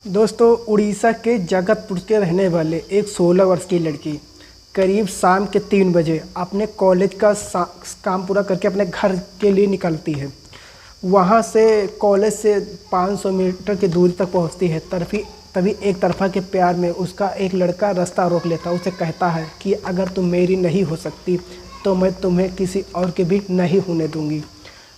दोस्तों, उड़ीसा के जगतपुर के रहने वाले एक 16 वर्ष की लड़की करीब शाम के 3 बजे अपने कॉलेज का काम पूरा करके अपने घर के लिए निकलती है। वहाँ से कॉलेज से 500 मीटर की दूरी तक पहुँचती है। तभी एक तरफा के प्यार में उसका एक लड़का रास्ता रोक लेता है। उसे कहता है कि अगर तुम मेरी नहीं हो सकती तो मैं तुम्हें किसी और के भी नहीं होने दूँगी।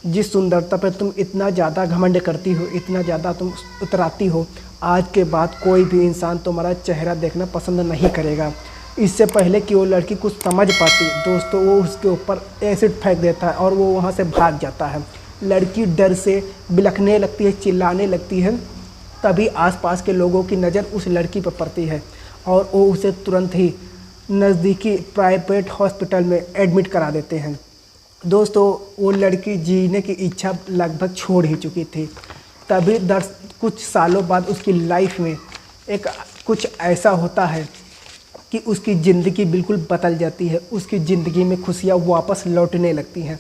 जिस सुंदरता पर तुम इतना ज़्यादा घमंड करती हो, इतना ज़्यादा तुम उतराती हो, आज के बाद कोई भी इंसान तुम्हारा चेहरा देखना पसंद नहीं करेगा। इससे पहले कि वो लड़की कुछ समझ पाती, दोस्तों, वो उसके ऊपर एसिड फेंक देता है और वो वहाँ से भाग जाता है। लड़की डर से बिलखने लगती है, चिल्लाने लगती है। तभी आसपास के लोगों की नज़र उस लड़की पर पड़ती है और वो उसे तुरंत ही नज़दीकी प्राइवेट हॉस्पिटल में एडमिट करा देते हैं। दोस्तों, वो लड़की जीने की इच्छा लगभग छोड़ ही चुकी थी। तभी कुछ सालों बाद उसकी लाइफ में कुछ ऐसा होता है कि उसकी ज़िंदगी बिल्कुल बदल जाती है। उसकी ज़िंदगी में खुशियाँ वापस लौटने लगती हैं।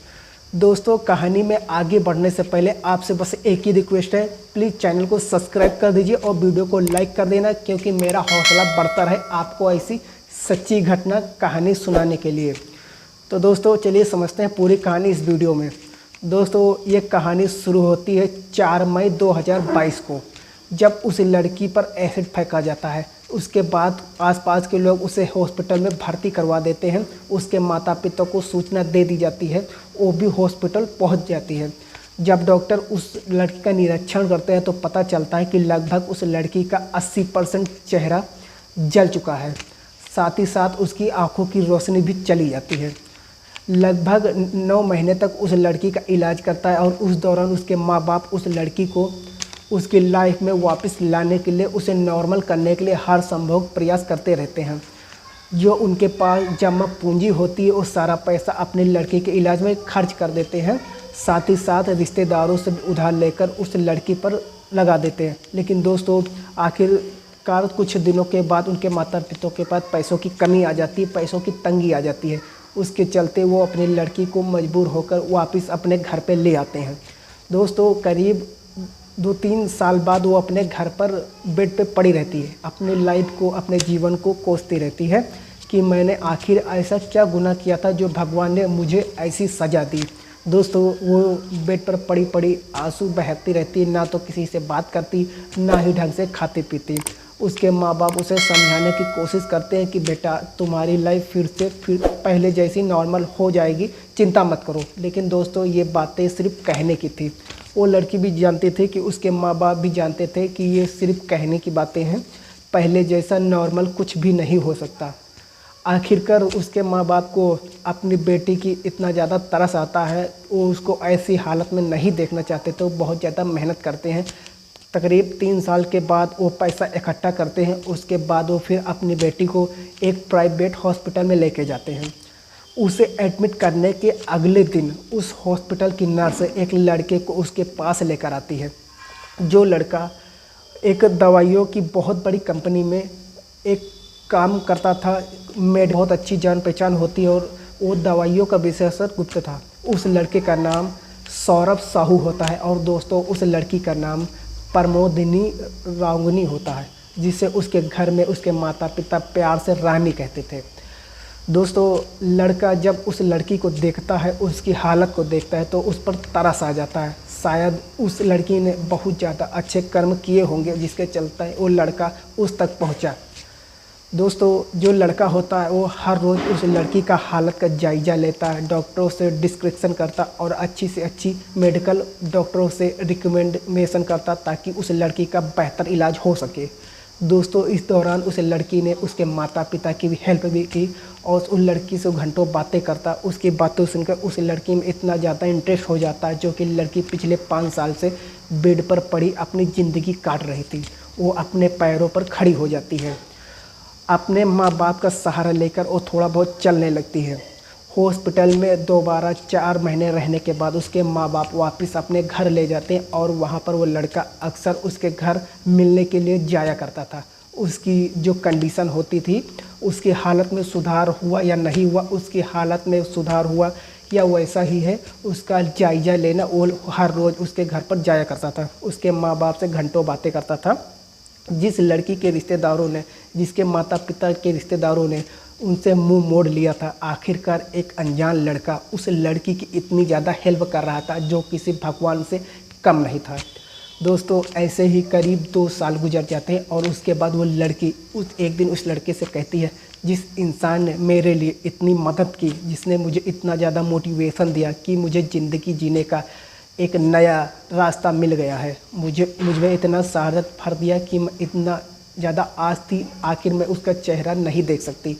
दोस्तों, कहानी में आगे बढ़ने से पहले आपसे बस एक ही रिक्वेस्ट है, प्लीज़ चैनल को सब्सक्राइब कर दीजिए और वीडियो को लाइक कर देना, क्योंकि मेरा हौसला बढ़ता रहे आपको ऐसी सच्ची घटना कहानी सुनाने के लिए। तो दोस्तों, चलिए समझते हैं पूरी कहानी इस वीडियो में। दोस्तों, ये कहानी शुरू होती है 4 मई 2022 को, जब उस लड़की पर एसिड फेंका जाता है। उसके बाद आसपास के लोग उसे हॉस्पिटल में भर्ती करवा देते हैं। उसके माता पिता को सूचना दे दी जाती है, वो भी हॉस्पिटल पहुंच जाती है। जब डॉक्टर उस लड़की का निरीक्षण करते हैं तो पता चलता है कि लगभग उस लड़की का 80% चेहरा जल चुका है। साथ ही साथ उसकी आंखों की रोशनी भी चली जाती है। लगभग 9 महीने तक उस लड़की का इलाज करता है और उस दौरान उसके माँ बाप उस लड़की को उसकी लाइफ में वापस लाने के लिए, उसे नॉर्मल करने के लिए हर संभव प्रयास करते रहते हैं। जो उनके पास जमा पूंजी होती है वो सारा पैसा अपने लड़की के इलाज में खर्च कर देते हैं। साथ ही साथ रिश्तेदारों से उधार लेकर उस लड़की पर लगा देते हैं। लेकिन दोस्तों, आखिरकार कुछ दिनों के बाद उनके माता पिता के पास पैसों की कमी आ जाती है, पैसों की तंगी आ जाती है। उसके चलते वो अपनी लड़की को मजबूर होकर वापस अपने घर पे ले आते हैं। दोस्तों, करीब 2-3 साल बाद वो अपने घर पर बेड पे पड़ी रहती है। अपने लाइफ को, अपने जीवन को कोसती रहती है कि मैंने आखिर ऐसा क्या गुनाह किया था जो भगवान ने मुझे ऐसी सज़ा दी। दोस्तों, वो बेड पर पड़ी पड़ी आंसू बहाती रहती है, ना तो किसी से बात करती, ना ही ढंग से खाती पीती। उसके माँ बाप उसे समझाने की कोशिश करते हैं कि बेटा, तुम्हारी लाइफ फिर पहले जैसी नॉर्मल हो जाएगी, चिंता मत करो। लेकिन दोस्तों, ये बातें सिर्फ कहने की थी। वो लड़की भी जानती थी कि उसके माँ बाप भी जानते थे कि ये सिर्फ कहने की बातें हैं, पहले जैसा नॉर्मल कुछ भी नहीं हो सकता। आखिरकार उसके माँ बाप को अपनी बेटी की इतना ज़्यादा तरस आता है, वो उसको ऐसी हालत में नहीं देखना चाहते, तो बहुत ज़्यादा मेहनत करते हैं। तकरीब 3 साल के बाद वो पैसा इकट्ठा करते हैं। उसके बाद वो फिर अपनी बेटी को एक प्राइवेट हॉस्पिटल में लेके जाते हैं। उसे एडमिट करने के अगले दिन उस हॉस्पिटल की नर्स एक लड़के को उसके पास लेकर आती है। जो लड़का एक दवाइयों की बहुत बड़ी कंपनी में एक काम करता था, बहुत अच्छी जान पहचान होती है और वो दवाइयों का विशेषज्ञ गुप्त था। उस लड़के का नाम सौरभ साहू होता है और दोस्तों, उस लड़की का नाम प्रमोदिनी रांगनी होता है, जिसे उसके घर में उसके माता पिता प्यार से रानी कहते थे। दोस्तों, लड़का जब उस लड़की को देखता है, उसकी हालत को देखता है, तो उस पर तरस आ जाता है। शायद उस लड़की ने बहुत ज़्यादा अच्छे कर्म किए होंगे, जिसके चलते वो लड़का उस तक पहुंचा। दोस्तों, जो लड़का होता है वो हर रोज़ उस लड़की का हालत का जायज़ा लेता है, डॉक्टरों से डिस्क्रिप्शन करता और अच्छी से अच्छी मेडिकल डॉक्टरों से रिकमेंडेशन करता, ताकि उस लड़की का बेहतर इलाज हो सके। दोस्तों, इस दौरान उस लड़की ने उसके माता पिता की भी हेल्प भी की और उस लड़की से घंटों बातें करता। उसकी बातें सुनकर उस लड़की में इतना ज़्यादा इंटरेस्ट हो जाता है, जो कि लड़की पिछले 5 साल से बेड पर पड़ी अपनी ज़िंदगी काट रही थी, वो अपने पैरों पर खड़ी हो जाती है। अपने माँ बाप का सहारा लेकर वो थोड़ा बहुत चलने लगती है। हॉस्पिटल में दोबारा 4 महीने रहने के बाद उसके माँ बाप वापस अपने घर ले जाते हैं और वहाँ पर वो लड़का अक्सर उसके घर मिलने के लिए जाया करता था। उसकी जो कंडीशन होती थी, उसकी हालत में सुधार हुआ या नहीं हुआ, उसकी हालत में सुधार हुआ या वैसा ही है, उसका जायज़ा लेना वो हर रोज़ उसके घर पर जाया करता था। उसके माँ बाप से घंटों बातें करता था। जिस लड़की के रिश्तेदारों ने, जिसके माता पिता के रिश्तेदारों ने उनसे मुंह मोड़ लिया था, आखिरकार एक अनजान लड़का उस लड़की की इतनी ज़्यादा हेल्प कर रहा था जो किसी भगवान से कम नहीं था। दोस्तों ऐसे ही करीब 2 साल गुजर जाते हैं और उसके बाद वो लड़की एक दिन उस लड़के से कहती है, जिस इंसान ने मेरे लिए इतनी मदद की, जिसने मुझे इतना ज़्यादा मोटिवेशन दिया कि मुझे ज़िंदगी जीने का एक नया रास्ता मिल गया है, मुझ में इतना शहादत भर दिया कि मैं इतना ज़्यादा आस थी, आखिर मैं उसका चेहरा नहीं देख सकती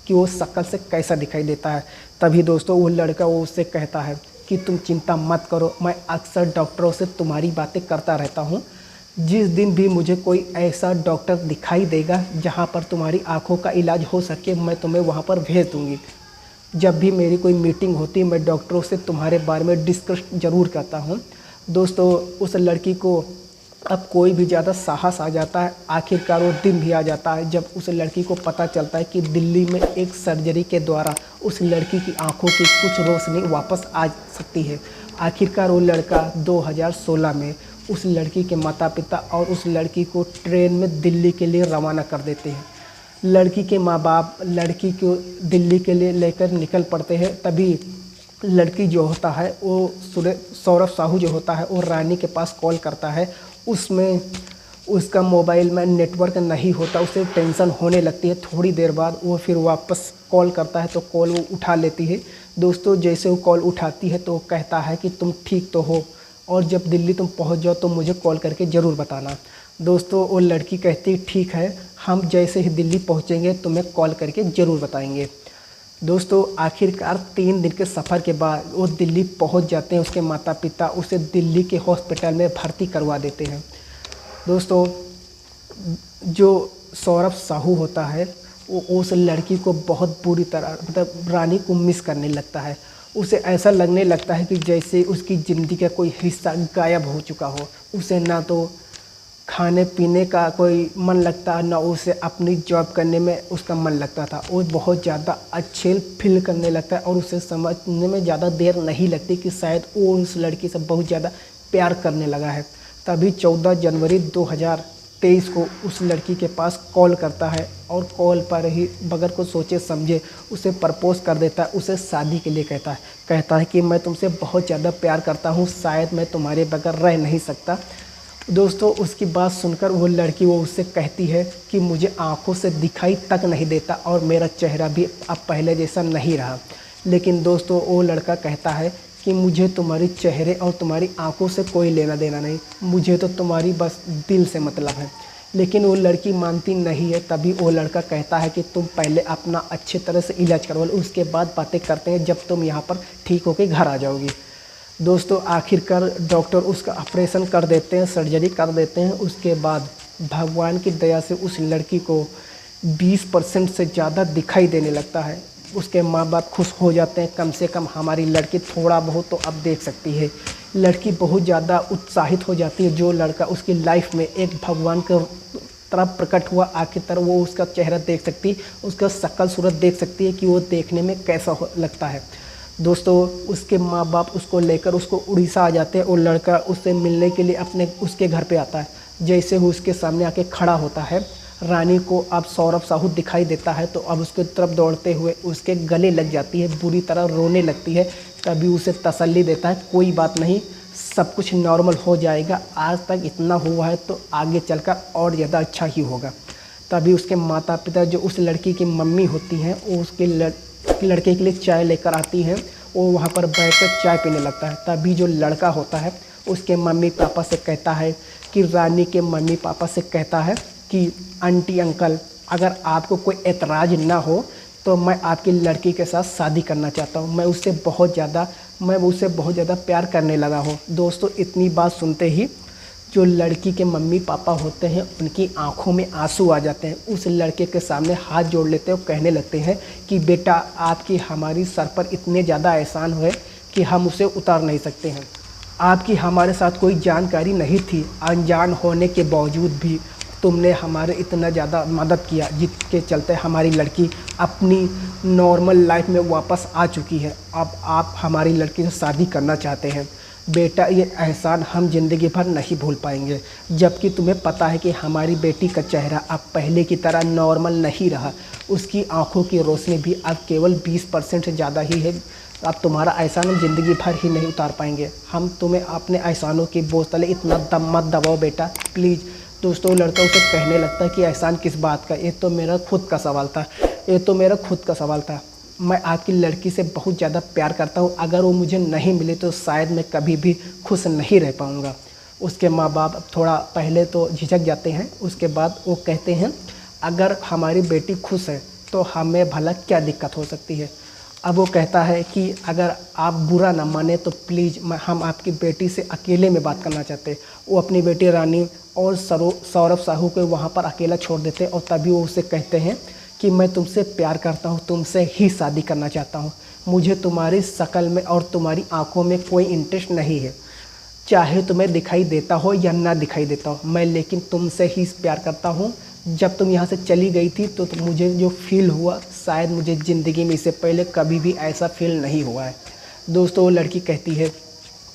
कि वो शक्ल से कैसा दिखाई देता है। तभी दोस्तों वो लड़का वो उससे कहता है कि तुम चिंता मत करो, मैं अक्सर डॉक्टरों से तुम्हारी बातें करता रहता हूँ। जिस दिन भी मुझे कोई ऐसा डॉक्टर दिखाई देगा जहाँ पर तुम्हारी आँखों का इलाज हो सके, मैं तुम्हें वहाँ पर भेज दूँगी। जब भी मेरी कोई मीटिंग होती है मैं डॉक्टरों से तुम्हारे बारे में डिस्कस ज़रूर करता हूँ। दोस्तों उस लड़की को अब कोई भी ज़्यादा साहस आ जाता है। आखिरकार वो दिन भी आ जाता है जब उस लड़की को पता चलता है कि दिल्ली में एक सर्जरी के द्वारा उस लड़की की आंखों की कुछ रोशनी वापस आ सकती है। आखिरकार वो लड़का 2016 में उस लड़की के माता पिता और उस लड़की को ट्रेन में दिल्ली के लिए रवाना कर देते हैं। लड़की के माँ बाप लड़की को दिल्ली के लिए लेकर निकल पड़ते हैं। तभी लड़की जो होता है वो सौरभ साहू जो होता है वो रानी के पास कॉल करता है। उसमें उसका मोबाइल में नेटवर्क नहीं होता, उसे टेंशन होने लगती है। थोड़ी देर बाद वो फिर वापस कॉल करता है तो कॉल वो उठा लेती है। दोस्तों जैसे वो कॉल उठाती है तो वो कहता है कि तुम ठीक तो हो और जब दिल्ली तुम पहुंच जाओ तो मुझे कॉल करके ज़रूर बताना। दोस्तों वो लड़की कहती ठीक है, हम जैसे ही दिल्ली पहुंचेंगे तुम्हें कॉल करके ज़रूर बताएंगे। दोस्तों आखिरकार 3 दिन के सफ़र के बाद वो दिल्ली पहुंच जाते हैं। उसके माता पिता उसे दिल्ली के हॉस्पिटल में भर्ती करवा देते हैं। दोस्तों जो सौरभ साहू होता है वो उस लड़की को बहुत बुरी तरह मतलब रानी को मिस करने लगता है। उसे ऐसा लगने लगता है कि जैसे उसकी ज़िंदगी का कोई हिस्सा गायब हो चुका हो। उसे ना तो खाने पीने का कोई मन लगता, ना उसे अपनी जॉब करने में उसका मन लगता था। वो बहुत ज़्यादा अच्छे फील करने लगता है और उसे समझने में ज़्यादा देर नहीं लगती कि शायद वो उस लड़की से बहुत ज़्यादा प्यार करने लगा है। तभी 14 जनवरी 2023 को उस लड़की के पास कॉल करता है और कॉल पर ही बगैर कुछ सोचे समझे उसे प्रपोज़ कर देता है। उसे शादी के लिए कहता है कि मैं तुमसे बहुत ज़्यादा प्यार करता हूँ, शायद मैं तुम्हारे बगैर रह नहीं सकता। दोस्तों उसकी बात सुनकर वो लड़की वो उससे कहती है कि मुझे आंखों से दिखाई तक नहीं देता और मेरा चेहरा भी अब पहले जैसा नहीं रहा। लेकिन दोस्तों वो लड़का कहता है कि मुझे तुम्हारे चेहरे और तुम्हारी आंखों से कोई लेना देना नहीं, मुझे तो तुम्हारी बस दिल से मतलब है। लेकिन वो लड़की मानती नहीं है। तभी वो लड़का कहता है कि तुम पहले अपना अच्छी तरह से इलाज करवा लो, उसके बाद बातें करते हैं जब तुम यहाँ पर ठीक होकर घर आ जाओगी। दोस्तों आखिरकार डॉक्टर उसका ऑपरेशन कर देते हैं, सर्जरी कर देते हैं। उसके बाद भगवान की दया से उस लड़की को 20% से ज़्यादा दिखाई देने लगता है। उसके माँ बाप खुश हो जाते हैं, कम से कम हमारी लड़की थोड़ा बहुत तो अब देख सकती है। लड़की बहुत ज़्यादा उत्साहित हो जाती है। जो लड़का उसकी लाइफ में एक भगवान के तरफ प्रकट हुआ, आखिरकार वो उसका चेहरा देख सकती, उसका शक्ल सूरत देख सकती है कि वो देखने में कैसा लगता है। दोस्तों उसके माँ बाप उसको लेकर उसको उड़ीसा आ जाते हैं और लड़का उससे मिलने के लिए उसके घर पे आता है। जैसे वो उसके सामने आके खड़ा होता है, रानी को अब सौरभ साहू दिखाई देता है तो अब उसके तरफ दौड़ते हुए उसके गले लग जाती है, बुरी तरह रोने लगती है। तभी उसे तसल्ली देता है, कोई बात नहीं, सब कुछ नॉर्मल हो जाएगा, आज तक इतना हुआ है तो आगे चलकर और ज़्यादा अच्छा ही होगा। तभी उसके माता पिता जो उस लड़की की मम्मी होती हैं वो उसके लड़के के लिए चाय लेकर आती हैं। वो वहाँ पर बैठकर चाय पीने लगता है। तभी जो लड़का होता है उसके मम्मी पापा से कहता है कि रानी के मम्मी पापा से कहता है कि आंटी अंकल अगर आपको कोई एतराज़ ना हो तो मैं आपकी लड़की के साथ शादी करना चाहता हूँ, मैं उससे बहुत ज़्यादा प्यार करने लगा हूँ। दोस्तों इतनी बात सुनते ही जो लड़की के मम्मी पापा होते हैं उनकी आंखों में आंसू आ जाते हैं। उस लड़के के सामने हाथ जोड़ लेते हैं और कहने लगते हैं कि बेटा आपकी हमारी सर पर इतने ज़्यादा एहसान हुए कि हम उसे उतार नहीं सकते हैं। आपकी हमारे साथ कोई जानकारी नहीं थी, अनजान होने के बावजूद भी तुमने हमारे इतना ज़्यादा मदद किया जिसके चलते हमारी लड़की अपनी नॉर्मल लाइफ में वापस आ चुकी है। अब आप हमारी लड़की से शादी करना चाहते हैं। बेटा ये एहसान हम ज़िंदगी भर नहीं भूल पाएंगे। जबकि तुम्हें पता है कि हमारी बेटी का चेहरा अब पहले की तरह नॉर्मल नहीं रहा, उसकी आंखों की रोशनी भी अब केवल 20% से ज़्यादा ही है। अब तुम्हारा एहसान हम ज़िंदगी भर ही नहीं उतार पाएंगे। हम तुम्हें अपने एहसानों की बोझ तले इतना दम मत दबाओ बेटा, प्लीज़। दोस्तों लड़का उसे कहने लगता है कि एहसान किस बात का, ये तो मेरा खुद का सवाल था। मैं आपकी लड़की से बहुत ज़्यादा प्यार करता हूँ, अगर वो मुझे नहीं मिली तो शायद मैं कभी भी खुश नहीं रह पाऊँगा। उसके माँ बाप थोड़ा पहले तो झिझक जाते हैं, उसके बाद वो कहते हैं अगर हमारी बेटी खुश है तो हमें भला क्या दिक्कत हो सकती है। अब वो कहता है कि अगर आप बुरा ना माने तो प्लीज़ हम आपकी बेटी से अकेले में बात करना चाहते हैं। वो अपनी बेटी रानी और सौरभ साहू को वहाँ पर अकेला छोड़ देते और तभी वो उसे कहते हैं कि मैं तुमसे प्यार करता हूँ, तुमसे ही शादी करना चाहता हूँ। मुझे तुम्हारी शक्ल में और तुम्हारी आंखों में कोई इंटरेस्ट नहीं है, चाहे तुम्हें दिखाई देता हो या ना दिखाई देता हो, मैं लेकिन तुमसे ही प्यार करता हूँ। जब तुम यहाँ से चली गई थी तो मुझे जो फील हुआ, शायद मुझे ज़िंदगी में इससे पहले कभी भी ऐसा फील नहीं हुआ है। दोस्तों वो लड़की कहती है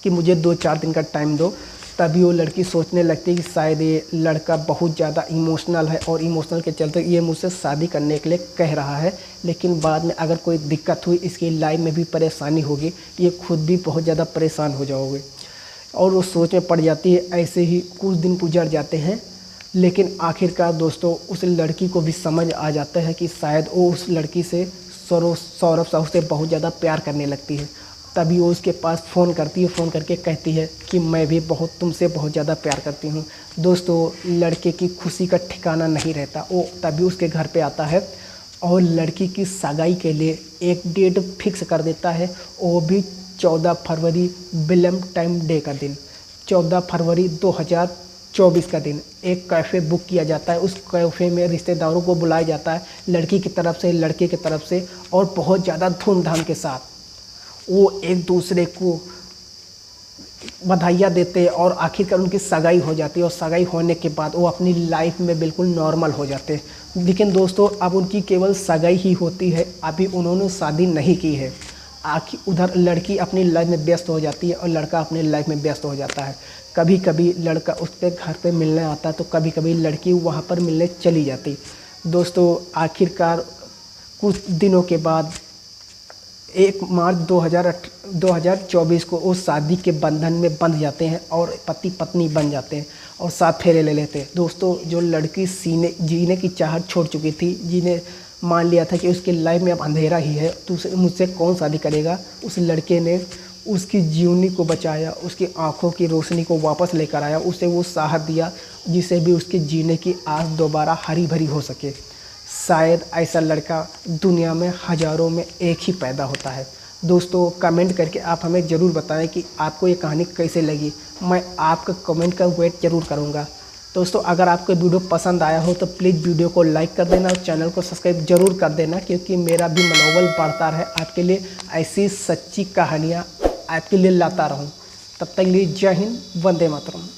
कि मुझे 2-4 दिन का टाइम दो। तभी वो लड़की सोचने लगती है कि शायद ये लड़का बहुत ज़्यादा इमोशनल है और इमोशनल के चलते ये मुझसे शादी करने के लिए कह रहा है, लेकिन बाद में अगर कोई दिक्कत हुई, इसकी लाइफ में भी परेशानी होगी, ये खुद भी बहुत ज़्यादा परेशान हो जाओगे। और वो सोच में पड़ जाती है। ऐसे ही कुछ दिन गुजर जाते हैं, लेकिन आखिरकार दोस्तों उस लड़की को भी समझ आ जाता है कि शायद वो उस लड़की से सौरभ साहू से बहुत ज़्यादा प्यार करने लगती है। तभी वो उसके पास फ़ोन करती है, फ़ोन करके कहती है कि मैं भी तुमसे बहुत ज़्यादा प्यार करती हूँ। दोस्तों लड़के की खुशी का ठिकाना नहीं रहता। वो तभी उसके घर पे आता है और लड़की की सगाई के लिए एक डेट फिक्स कर देता है, वो भी 14 फरवरी वैलेंटाइन डे का दिन, 14 फरवरी 2024 का दिन। एक कैफ़े बुक किया जाता है, उस कैफ़े में रिश्तेदारों को बुलाया जाता है, लड़की की तरफ से लड़के की तरफ से, और बहुत ज़्यादा धूमधाम के साथ वो एक दूसरे को बधाइयाँ देते हैं और आखिरकार उनकी सगाई हो जाती है। और सगाई होने के बाद वो अपनी लाइफ में बिल्कुल नॉर्मल हो जाते हैं। लेकिन दोस्तों अब उनकी केवल सगाई ही होती है, अभी उन्होंने शादी नहीं की है। आखिर उधर लड़की अपनी लाइफ में व्यस्त हो जाती है और लड़का अपनी लाइफ में व्यस्त हो जाता है। कभी कभी लड़का उसके घर पे मिलने आता है तो कभी कभी लड़की वहाँ पर मिलने चली जाती। दोस्तों आखिरकार कुछ दिनों के बाद 1 मार्च 2024 को वो शादी के बंधन में बंध जाते हैं और पति पत्नी बन जाते हैं और 7 फेरे ले लेते हैं। दोस्तों जो लड़की जीने की चाहत छोड़ चुकी थी, जिन्हें मान लिया था कि उसकी लाइफ में अब अंधेरा ही है, तो मुझसे कौन शादी करेगा, उस लड़के ने उसकी जीवनी को बचाया, उसकी आंखों की रोशनी को वापस लेकर आया, उसे वो साहस दिया जिससे भी उसके जीने की आस दोबारा हरी भरी हो सके। शायद ऐसा लड़का दुनिया में हज़ारों में एक ही पैदा होता है। दोस्तों कमेंट करके आप हमें ज़रूर बताएं कि आपको ये कहानी कैसे लगी। मैं आपका कमेंट का वेट ज़रूर करूँगा। दोस्तों अगर आपको वीडियो पसंद आया हो तो प्लीज़ वीडियो को लाइक कर देना और चैनल को सब्सक्राइब ज़रूर कर देना, क्योंकि मेरा भी मनोबल बढ़ता है आपके लिए ऐसी सच्ची कहानियाँ आपके लिए लाता रहूँ। तब तक के लिए जय हिंद, वंदे मातरम।